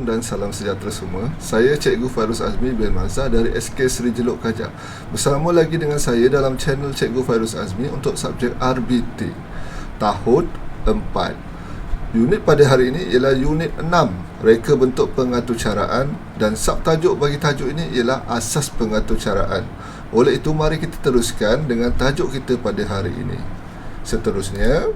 dan salam sejahtera semua. Saya Cikgu Fairuz Azmi bin Mazhar dari SK Seri Jeluk Kajang. Bersama lagi dengan saya dalam channel Cikgu Fairuz Azmi untuk subjek RBT tahun 4. Unit pada hari ini ialah unit 6, reka bentuk pengaturcaraan, dan subtajuk bagi tajuk ini ialah asas pengaturcaraan. Oleh itu, mari kita teruskan dengan tajuk kita pada hari ini. Seterusnya,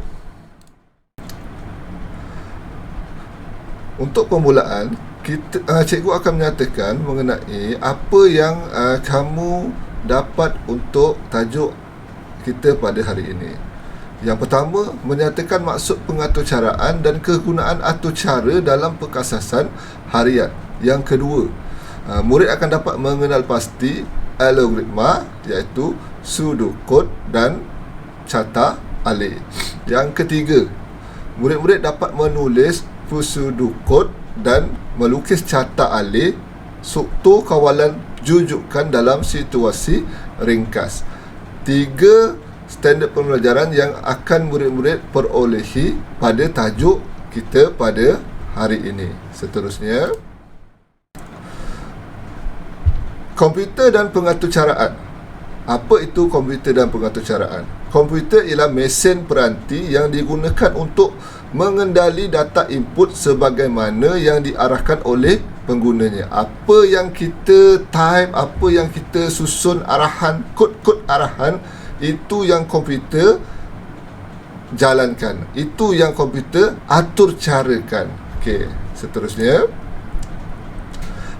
untuk permulaan, cikgu akan menyatakan mengenai apa yang kamu dapat untuk tajuk kita pada hari ini. Yang pertama, menyatakan maksud pengaturcaraan dan kegunaan atur cara dalam perkasasan harian. Yang kedua, murid akan dapat mengenal pasti algoritma, iaitu pseudocode dan carta alih. Yang ketiga, murid-murid dapat menulis pseudocode dan melukis carta alih struktur kawalan jujukan dalam situasi ringkas. 3 standard pembelajaran yang akan murid-murid perolehi pada tajuk kita pada hari ini. Seterusnya, komputer dan pengaturcaraan. Apa itu komputer dan pengaturcaraan? Komputer ialah mesin peranti yang digunakan untuk mengendali data input sebagaimana yang diarahkan oleh penggunanya. Apa yang kita type, apa yang kita susun arahan, kod-kod arahan, itu yang komputer jalankan. Itu yang komputer atur carakan. Okey, seterusnya,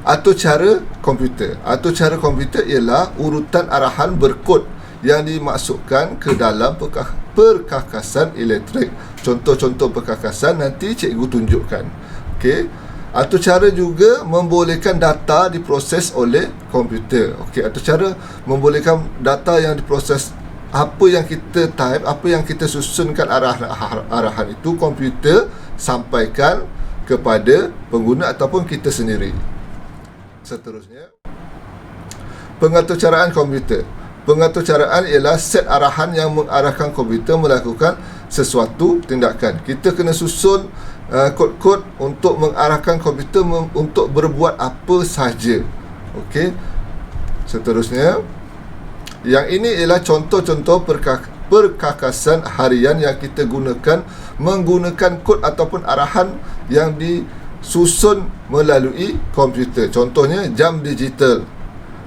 atur cara komputer. Atur cara komputer ialah urutan arahan berkod yang dimasukkan ke dalam perkakasan elektrik. Contoh-contoh perkakasan nanti cikgu tunjukkan. Okey. Atur cara juga membolehkan data diproses oleh komputer. Okey, atur cara membolehkan data yang diproses. Apa yang kita type, apa yang kita susunkan arahan itu, komputer sampaikan kepada pengguna ataupun kita sendiri. Seterusnya, pengaturcaraan komputer. Pengaturcaraan ialah set arahan yang mengarahkan komputer melakukan sesuatu tindakan. Kita kena susun kod-kod untuk mengarahkan komputer untuk berbuat apa sahaja. Okey. Seterusnya, yang ini ialah contoh-contoh perkakasan harian yang kita gunakan menggunakan kod ataupun arahan yang disusun melalui komputer. Contohnya, jam digital.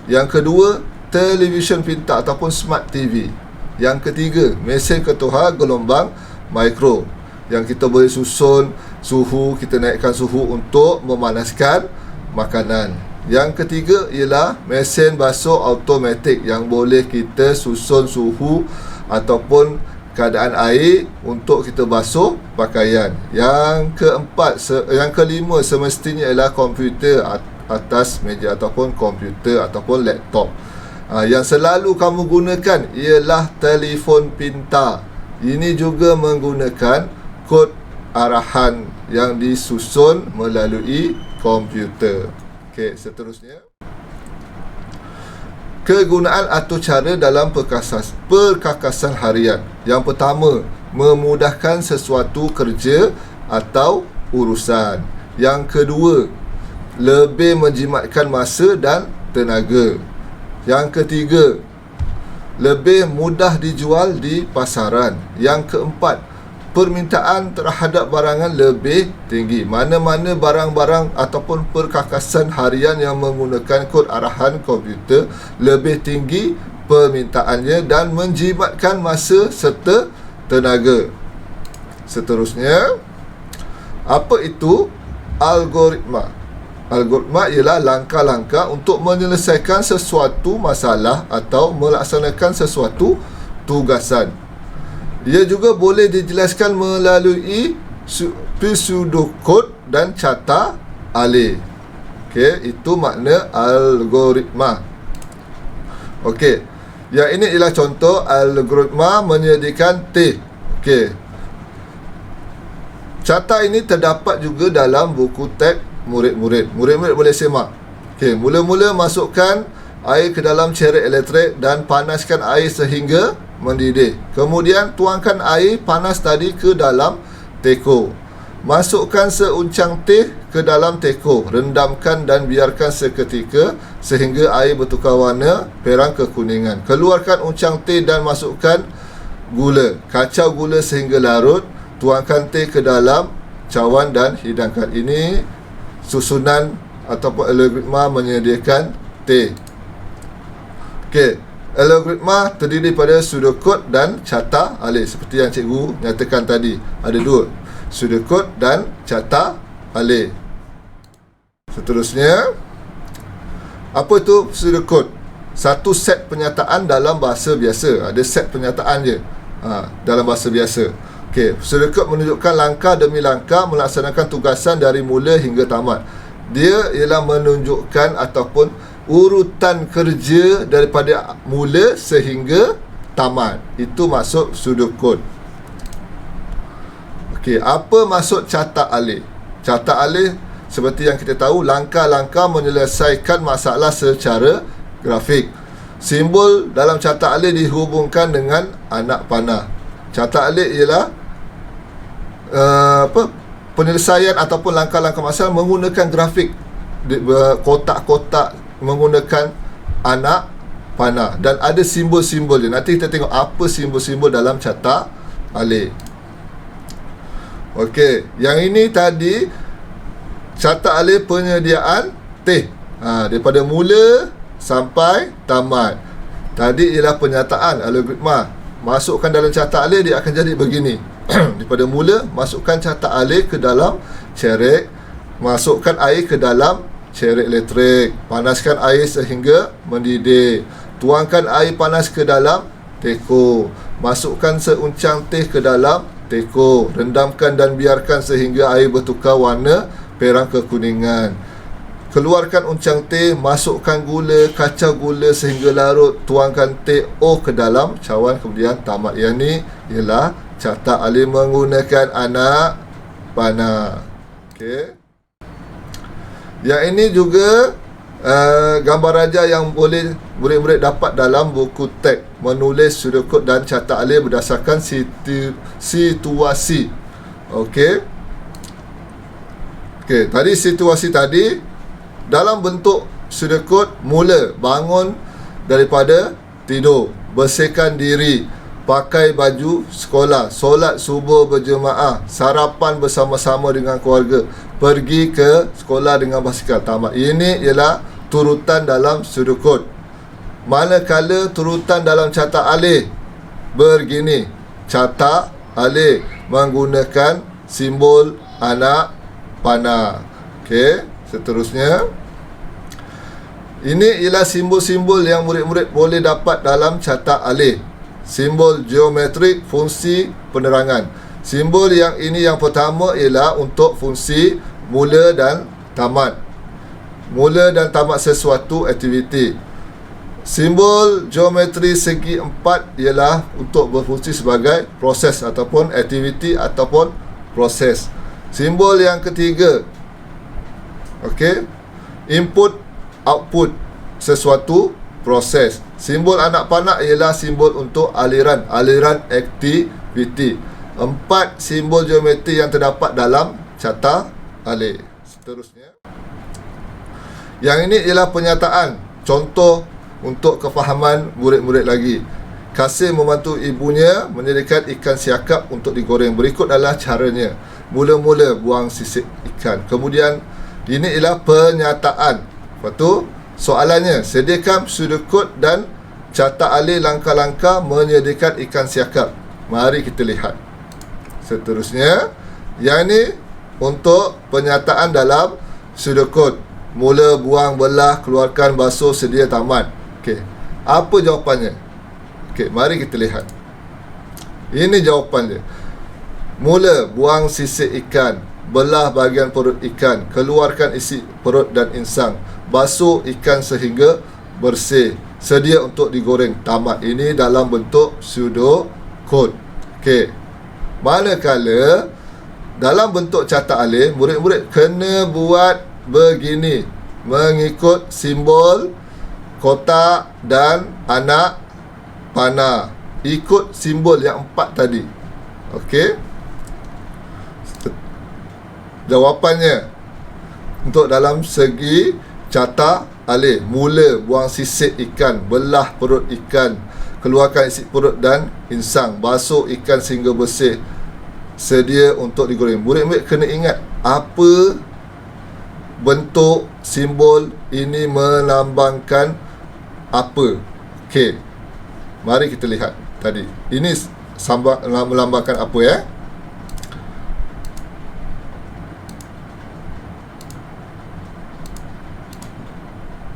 Yang kedua, televisyen pintar ataupun smart TV. Yang ketiga, mesin ketuhar gelombang mikro, yang kita boleh susun suhu, kita naikkan suhu untuk memanaskan makanan. Yang ketiga ialah mesin basuh automatik yang boleh kita susun suhu ataupun keadaan air untuk kita basuh pakaian. Yang keempat, yang kelima semestinya ialah komputer atas meja ataupun komputer ataupun laptop. Yang selalu kamu gunakan ialah telefon pintar. Ini juga menggunakan kod arahan yang disusun melalui komputer. Okey, seterusnya, kegunaan atur cara dalam perkakasan harian. Yang pertama, memudahkan sesuatu kerja atau urusan. Yang kedua, lebih menjimatkan masa dan tenaga. Yang ketiga, lebih mudah dijual di pasaran. Yang keempat, permintaan terhadap barangan lebih tinggi. Mana-mana barang-barang ataupun perkakasan harian yang menggunakan kod arahan komputer, lebih tinggi permintaannya dan menjimatkan masa serta tenaga. Seterusnya, apa itu algoritma? Algoritma ialah langkah-langkah untuk menyelesaikan sesuatu masalah atau melaksanakan sesuatu tugasan. Ia juga boleh dijelaskan melalui pseudocode dan carta alih. Okey, itu makna algoritma. Okey, yang ini ialah contoh algoritma menyediakan T. Okey, carta ini terdapat juga dalam buku teks murid-murid. Murid-murid boleh semak. Okey, mula-mula masukkan air ke dalam cerek elektrik dan panaskan air sehingga mendidih. Kemudian tuangkan air panas tadi ke dalam teko. Masukkan seuncang teh ke dalam teko, rendamkan dan biarkan seketika sehingga air bertukar warna perang kekuningan. Keluarkan uncang teh dan masukkan gula. Kacau gula sehingga larut. Tuangkan teh ke dalam cawan dan hidangkan. Ini susunan ataupun algoritma menyediakan teh. Okey, algoritma terdiri pada pseudocode dan carta alih. Seperti yang cikgu nyatakan tadi, ada dua, pseudocode dan carta alih. Seterusnya, apa itu pseudocode? Satu set penyataan dalam bahasa biasa. Ada set penyataan je dalam bahasa biasa. Okey, pseudocode menunjukkan langkah demi langkah melaksanakan tugasan dari mula hingga tamat. Dia ialah menunjukkan ataupun urutan kerja daripada mula sehingga tamat. Itu maksud pseudocode. Okey, apa maksud carta alih? Carta alih seperti yang kita tahu, langkah-langkah menyelesaikan masalah secara grafik. Simbol dalam carta alih dihubungkan dengan anak panah. Carta alih ialah penyelesaian ataupun langkah-langkah masalah menggunakan grafik, kotak-kotak, menggunakan anak panah, dan ada simbol-simbol dia. Nanti kita tengok apa simbol-simbol dalam carta alih. Okey, yang ini tadi carta alih penyediaan teh daripada mula sampai tamat. Tadi ialah penyataan algoritma. Masukkan dalam carta alih, dia akan jadi begini. Daripada mula, masukkan carta alih ke dalam cerek, masukkan air ke dalam cerek elektrik, panaskan air sehingga mendidih, tuangkan air panas ke dalam teko, masukkan seuncang teh ke dalam teko, rendamkan dan biarkan sehingga air bertukar warna perang kekuningan. Keluarkan uncang teh, masukkan gula, kacau gula sehingga larut, tuangkan teh O ke dalam cawan, kemudian tamat. Yang ni ialah carta alih menggunakan anak panah. Okey. Yang ini juga gambar raja yang boleh murid-murid dapat dalam buku teks menulis pseudocode dan carta alih berdasarkan situasi. Okey. Okey, tadi situasi tadi dalam bentuk pseudocode, mula bangun daripada tidur, bersihkan diri, pakai baju sekolah, solat subuh berjemaah, sarapan bersama-sama dengan keluarga, pergi ke sekolah dengan basikal, tamat. Ini ialah turutan dalam pseudocode. Manakala turutan dalam carta alih begini, carta alih menggunakan simbol anak panah. Okey, seterusnya, ini ialah simbol-simbol yang murid-murid boleh dapat dalam carta alih. Simbol geometrik fungsi penerangan. Simbol yang ini yang pertama ialah untuk fungsi mula dan tamat. Mula dan tamat sesuatu aktiviti. Simbol geometri segi empat ialah untuk berfungsi sebagai proses ataupun aktiviti ataupun proses. Simbol yang ketiga, okey, input output sesuatu proses. Simbol anak panah ialah simbol untuk aliran aktiviti. 4 simbol geometri yang terdapat dalam carta alih. Seterusnya, yang ini ialah penyataan contoh untuk kefahaman murid-murid lagi. Kasih membantu ibunya menyediakan ikan siakap untuk digoreng. Berikut adalah caranya. Mula-mula buang sisik ikan. Kemudian ini ialah penyataan. Lepas tu soalannya, sediakan pseudocode dan carta alih langkah-langkah menyediakan ikan siakap. Mari kita lihat. Seterusnya, yang ini untuk penyataan dalam pseudocode. Mula, buang, belah, keluarkan, basuh, sedia, tamat. Okey, apa jawapannya? Okey, mari kita lihat. Ini jawapan dia. Mula, buang sisik ikan, belah bahagian perut ikan, keluarkan isi perut dan insang, basuh ikan sehingga bersih, sedia untuk digoreng, tamat. Ini dalam bentuk pseudocode. Okey, manakala dalam bentuk carta alih, murid-murid kena buat begini, mengikut simbol kotak dan anak panah, ikut simbol yang 4 tadi. Okey, jawapannya untuk dalam segi cata alih. Mula buang sisik ikan, belah perut ikan, keluarkan isi perut dan insang, basuh ikan sehingga bersih, sedia untuk digoreng. Murid-murid kena ingat apa bentuk simbol ini melambangkan apa. Okey, mari kita lihat tadi. Ini melambangkan apa ya?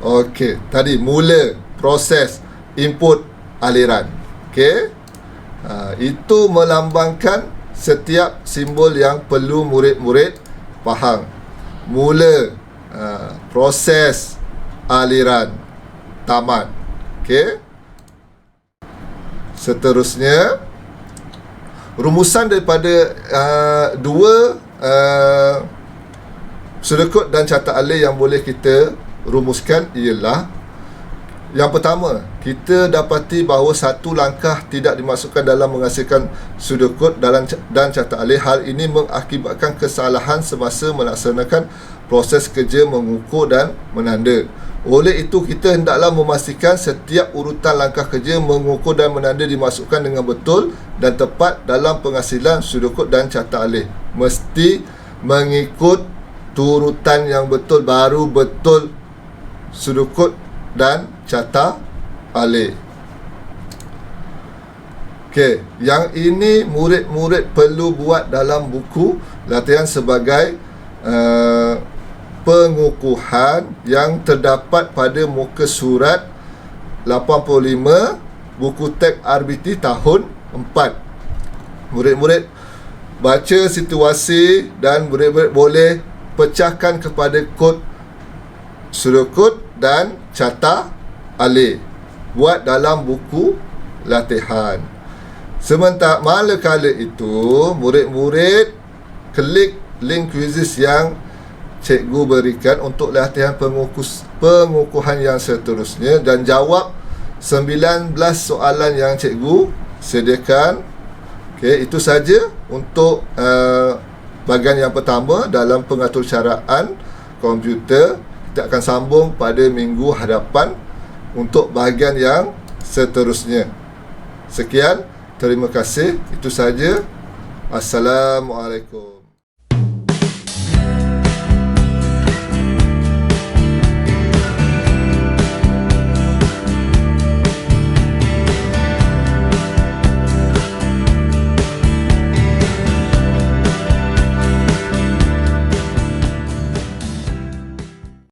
Okey, tadi mula, proses, input, aliran. Okey, itu melambangkan setiap simbol yang perlu murid-murid faham. Mula, proses, aliran, tamat. Okey. Seterusnya, rumusan daripada dua sudut dan cata alih yang boleh kita rumuskan ialah, yang pertama, kita dapati bahawa satu langkah tidak dimasukkan dalam menghasilkan sudut dan cata alih. Hal ini mengakibatkan kesalahan semasa melaksanakan proses kerja mengukur dan menanda. Oleh itu, kita hendaklah memastikan setiap urutan langkah kerja mengukur dan menanda dimasukkan dengan betul dan tepat dalam penghasilan sudut dan cata alih. Mesti mengikut turutan yang betul, baru betul sudut dan cata alih. Okey, yang ini murid-murid perlu buat dalam buku latihan sebagai pengukuhan yang terdapat pada muka surat 85 buku teks RBT tahun 4. Murid-murid baca situasi dan murid-murid boleh pecahkan kepada kod sudut dan cata alih. Buat dalam buku latihan. Sementara manakala itu, murid-murid klik link kuisis yang cikgu berikan untuk latihan pengukuhan yang seterusnya dan jawab 19 soalan yang cikgu sediakan. Okey, itu saja untuk bahagian yang pertama dalam pengaturcaraan komputer. Kita akan sambung pada minggu hadapan untuk bahagian yang seterusnya. Sekian, terima kasih. Itu saja. Assalamualaikum.